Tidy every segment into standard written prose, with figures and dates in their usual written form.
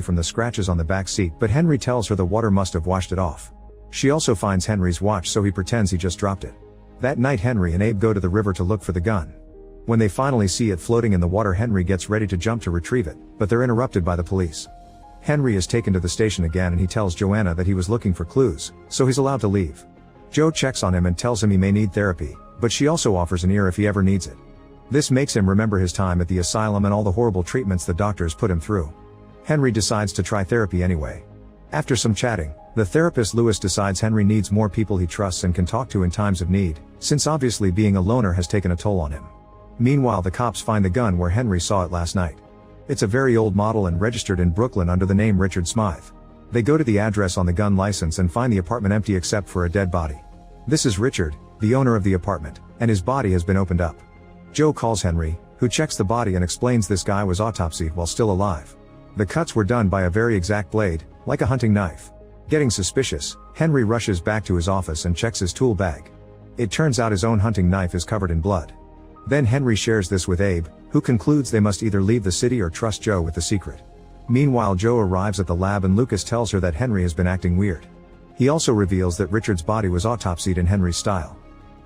from the scratches on the back seat, but Henry tells her the water must have washed it off. She also finds Henry's watch, so he pretends he just dropped it. That night Henry and Abe go to the river to look for the gun. When they finally see it floating in the water, Henry gets ready to jump to retrieve it, but they're interrupted by the police. Henry is taken to the station again and he tells Joanna that he was looking for clues, so he's allowed to leave. Joe checks on him and tells him he may need therapy, but she also offers an ear if he ever needs it. This makes him remember his time at the asylum and all the horrible treatments the doctors put him through. Henry decides to try therapy anyway. After some chatting, the therapist Lewis decides Henry needs more people he trusts and can talk to in times of need, since obviously being a loner has taken a toll on him. Meanwhile, the cops find the gun where Henry saw it last night. It's a very old model and registered in Brooklyn under the name Richard Smythe. They go to the address on the gun license and find the apartment empty except for a dead body. This is Richard, the owner of the apartment, and his body has been opened up. Joe calls Henry, who checks the body and explains this guy was autopsied while still alive. The cuts were done by a very exact blade, like a hunting knife. Getting suspicious, Henry rushes back to his office and checks his tool bag. It turns out his own hunting knife is covered in blood. Then Henry shares this with Abe, who concludes they must either leave the city or trust Joe with the secret. Meanwhile, Joe arrives at the lab and Lucas tells her that Henry has been acting weird. He also reveals that Richard's body was autopsied in Henry's style.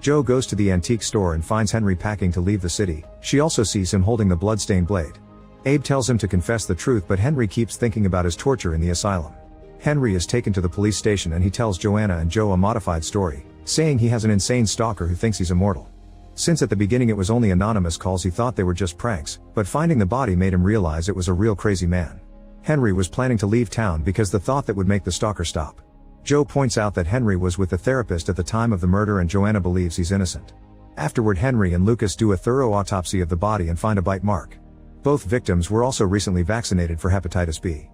Joe goes to the antique store and finds Henry packing to leave the city. She also sees him holding the bloodstained blade. Abe tells him to confess the truth, but Henry keeps thinking about his torture in the asylum. Henry is taken to the police station and he tells Joanna and Joe a modified story, saying he has an insane stalker who thinks he's immortal. Since at the beginning it was only anonymous calls, he thought they were just pranks, but finding the body made him realize it was a real crazy man. Henry was planning to leave town because the thought that would make the stalker stop. Joe points out that Henry was with the therapist at the time of the murder and Joanna believes he's innocent. Afterward, Henry and Lucas do a thorough autopsy of the body and find a bite mark. Both victims were also recently vaccinated for hepatitis B.